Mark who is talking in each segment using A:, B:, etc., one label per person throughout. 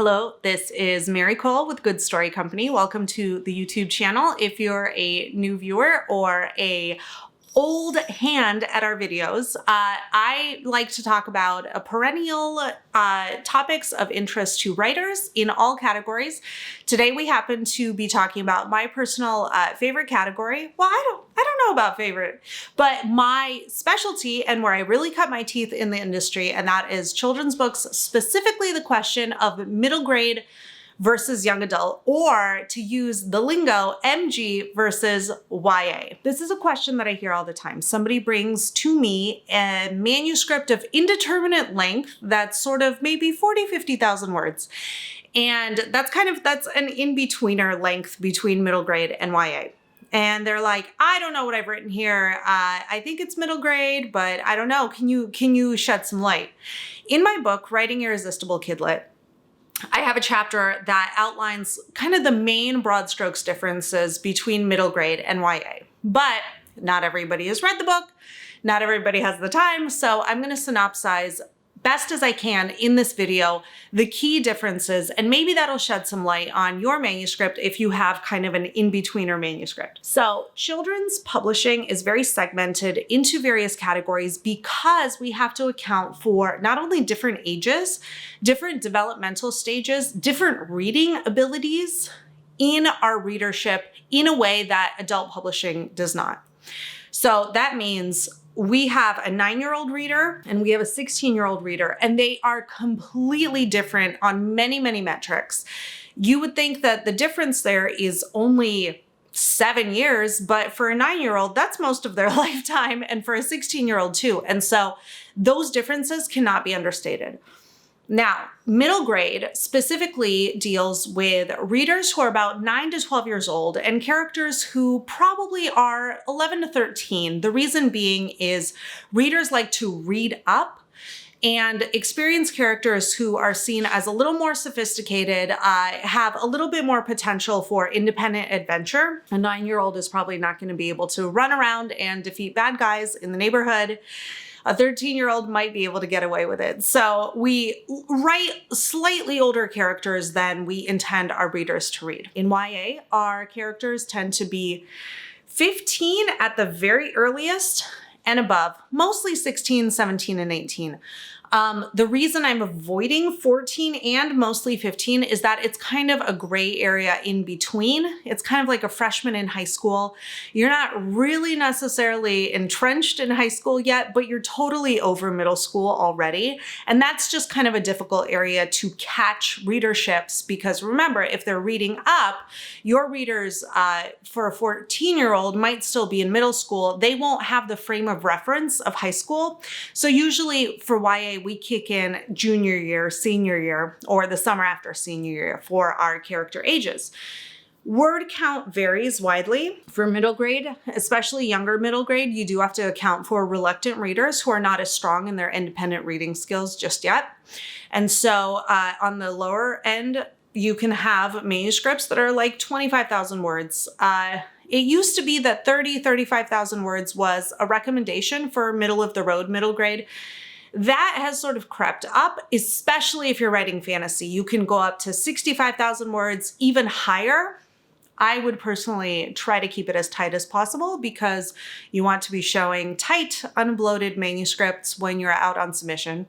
A: Hello, this is Mary Cole with Good Story Company. Welcome to the YouTube channel. If you're a new viewer or a old hand at our videos, I like to talk about a perennial topics of interest to writers in all categories. Today we happen to be talking about my personal favorite category. Well, I don't know about favorite, but my specialty and where I really cut my teeth in the industry, and that is children's books, specifically the question of middle grade versus young adult, or to use the lingo, MG versus YA. This is a question that I hear all the time. Somebody brings to me a manuscript of indeterminate length that's sort of maybe 40, 50,000 words. And that's an in-betweener length between middle grade and YA. And they're like, I don't know what I've written here. I think it's middle grade, but I don't know. Can you shed some light? In my book, Writing Irresistible Kidlit, I have a chapter that outlines kind of the main broad strokes differences between middle grade and YA. But not everybody has read the book. Not everybody has the time. So I'm going to synopsize best as I can in this video the key differences, and maybe that'll shed some light on your manuscript if you have kind of an in-betweener manuscript. So children's publishing is very segmented into various categories because we have to account for not only different ages, different developmental stages, different reading abilities in our readership in a way that adult publishing does not. So that means we have a 9-year-old reader and we have a 16-year-old reader, and they are completely different on many, many metrics. You would think that the difference there is only 7 years, but for a 9-year-old, that's most of their lifetime, and for a 16-year-old too. And so those differences cannot be understated. Now, middle grade specifically deals with readers who are about 9 to 12 years old and characters who probably are 11 to 13. The reason being is readers like to read up, and experienced characters who are seen as a little more sophisticated have a little bit more potential for independent adventure. A 9-year-old is probably not going to be able to run around and defeat bad guys in the neighborhood. A 13-year-old might be able to get away with it. So we write slightly older characters than we intend our readers to read. In YA, our characters tend to be 15 at the very earliest and above, mostly 16, 17, and 18. The reason I'm avoiding 14 and mostly 15 is that it's kind of a gray area in between. It's kind of like a freshman in high school. You're not really necessarily entrenched in high school yet, but you're totally over middle school already. And that's just kind of a difficult area to catch readerships, because remember, if they're reading up, your readers for a 14-year-old might still be in middle school. They won't have the frame of reference of high school. So usually for YA, we kick in junior year, senior year, or the summer after senior year for our character ages. Word count varies widely. For middle grade, especially younger middle grade, you do have to account for reluctant readers who are not as strong in their independent reading skills just yet. And so on the lower end, you can have manuscripts that are like 25,000 words. It used to be that 35,000 words was a recommendation for middle of the road middle grade. That has sort of crept up, especially if you're writing fantasy. You can go up to 65,000 words, even higher. I would personally try to keep it as tight as possible because you want to be showing tight, unbloated manuscripts when you're out on submission.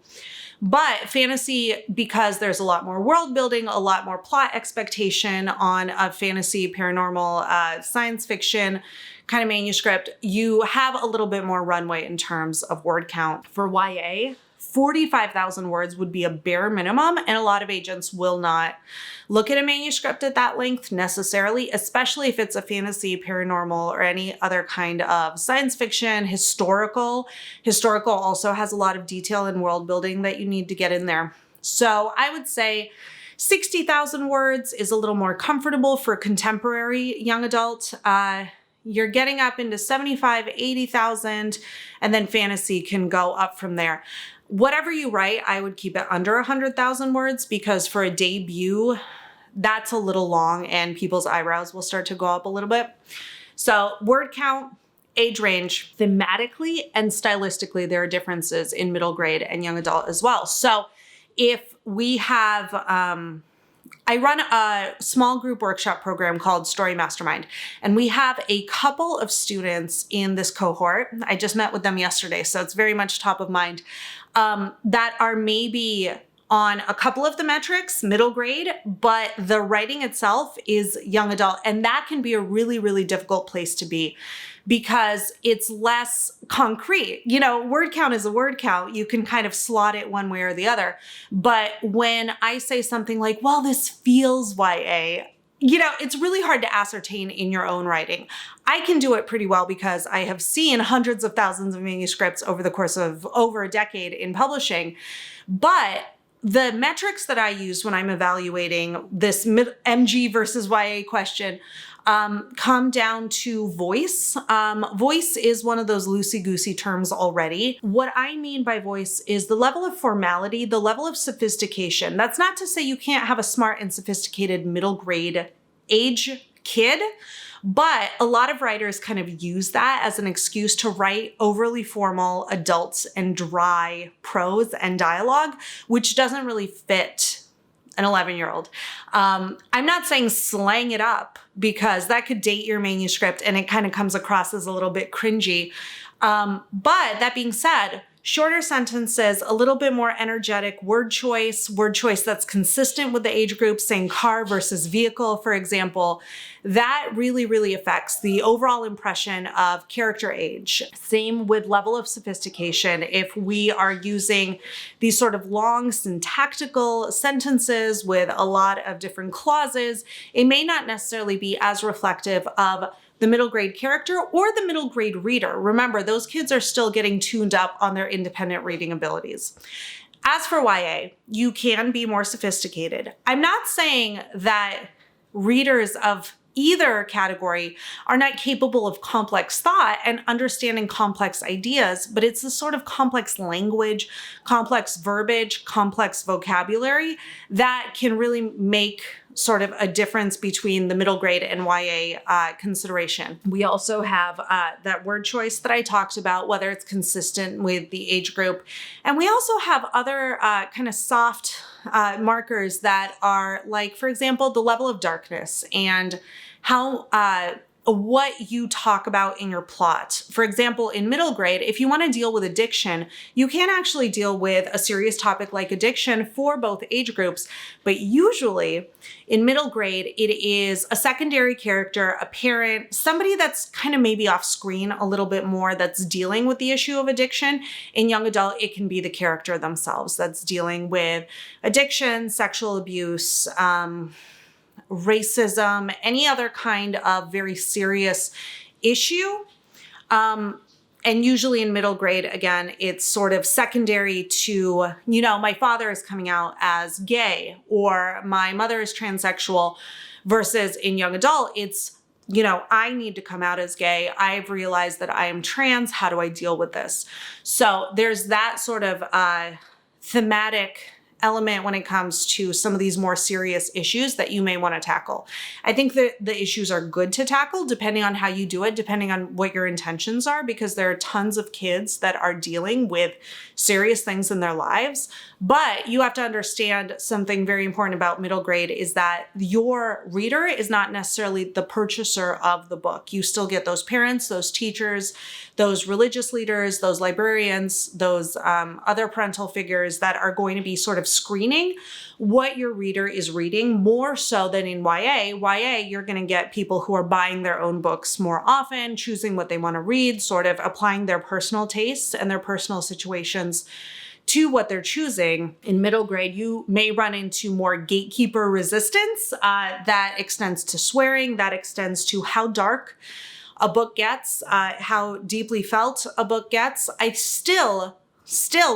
A: But fantasy, because there's a lot more world building, a lot more plot expectation on a fantasy, paranormal, science fiction kind of manuscript, you have a little bit more runway in terms of word count. For YA, 45,000 words would be a bare minimum, and a lot of agents will not look at a manuscript at that length necessarily, especially if it's a fantasy, paranormal, or any other kind of science fiction, historical. Historical also has a lot of detail and world building that you need to get in there. So I would say 60,000 words is a little more comfortable for contemporary young adult. You're getting up into 75, 80,000, and then fantasy can go up from there. Whatever you write, I would keep it under 100,000 words, because for a debut, that's a little long and people's eyebrows will start to go up a little bit. So word count, age range, thematically and stylistically, there are differences in middle grade and young adult as well. So if we have I run a small group workshop program called Story Mastermind, and we have a couple of students in this cohort. I just met with them yesterday, so it's very much top of mind, that are maybe on a couple of the metrics, middle grade, but the writing itself is young adult. And that can be a really, really difficult place to be because it's less concrete. You know, word count is a word count. You can kind of slot it one way or the other. But when I say something like, well, this feels YA, you know, it's really hard to ascertain in your own writing. I can do it pretty well because I have seen hundreds of thousands of manuscripts over the course of over a decade in publishing. But the metrics that I use when I'm evaluating this MG versus YA question come down to voice. Voice is one of those loosey-goosey terms already. What I mean by voice is the level of formality, the level of sophistication. That's not to say you can't have a smart and sophisticated middle grade age kid, but a lot of writers kind of use that as an excuse to write overly formal adult and dry prose and dialogue, which doesn't really fit an 11-year-old. I'm not saying slang it up because that could date your manuscript and it kind of comes across as a little bit cringy. But that being said, shorter sentences, a little bit more energetic word choice that's consistent with the age group, saying car versus vehicle, for example, that really, really affects the overall impression of character age. Same with level of sophistication. If we are using these sort of long syntactical sentences with a lot of different clauses, it may not necessarily be as reflective of the middle grade character or the middle grade reader. Remember, those kids are still getting tuned up on their independent reading abilities. As for YA, you can be more sophisticated. I'm not saying that readers of either category are not capable of complex thought and understanding complex ideas, but it's the sort of complex language, complex verbiage, complex vocabulary that can really make sort of a difference between the middle grade and YA consideration. We also have that word choice that I talked about, whether it's consistent with the age group. And we also have other kind of soft markers that are like, for example, the level of darkness and how what you talk about in your plot. For example, in middle grade, if you want to deal with addiction, you can actually deal with a serious topic like addiction for both age groups. But usually in middle grade, it is a secondary character, a parent, somebody that's kind of maybe off screen a little bit more that's dealing with the issue of addiction. In young adult, it can be the character themselves that's dealing with addiction, sexual abuse, racism, any other kind of very serious issue. And usually in middle grade, again, it's sort of secondary to, you know, my father is coming out as gay or my mother is transsexual, versus in young adult, it's, you know, I need to come out as gay. I've realized that I am trans. How do I deal with this? So there's that sort of thematic element when it comes to some of these more serious issues that you may want to tackle. I think that the issues are good to tackle depending on how you do it, depending on what your intentions are, because there are tons of kids that are dealing with serious things in their lives. But you have to understand something very important about middle grade is that your reader is not necessarily the purchaser of the book. You still get those parents, those teachers, those religious leaders, those librarians, those other parental figures that are going to be sort of screening what your reader is reading more so than in YA. YA, you're going to get people who are buying their own books more often, choosing what they want to read, sort of applying their personal tastes and their personal situations to what they're choosing. In middle grade, you may run into more gatekeeper resistance that extends to swearing, that extends to how dark a book gets, how deeply felt a book gets. I still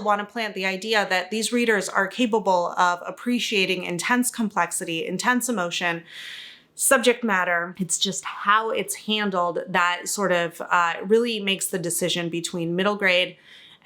A: want to plant the idea that these readers are capable of appreciating intense complexity, intense emotion, subject matter. It's just how it's handled that sort of really makes the decision between middle grade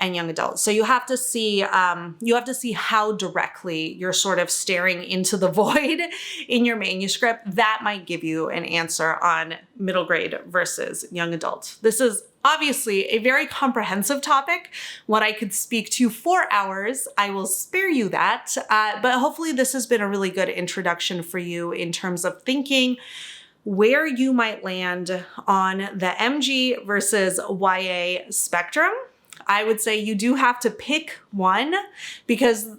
A: and young adults. So you have to see how directly you're sort of staring into the void in your manuscript. That might give you an answer on middle grade versus young adult. This is obviously a very comprehensive topic. What I could speak to for hours, I will spare you that. But hopefully this has been a really good introduction for you in terms of thinking where you might land on the MG versus YA spectrum. I would say you do have to pick one, because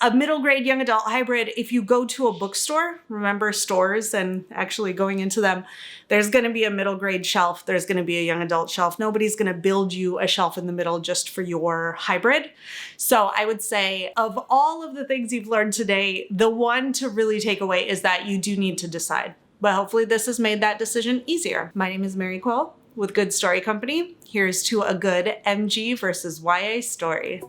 A: a middle grade young adult hybrid, if you go to a bookstore, remember stores and actually going into them, there's going to be a middle grade shelf, there's going to be a young adult shelf. Nobody's going to build you a shelf in the middle just for your hybrid. So I would say of all of the things you've learned today, the one to really take away is that you do need to decide. But hopefully this has made that decision easier. My name is Mary Quill with Good Story Company. Here's to a good MG versus YA story.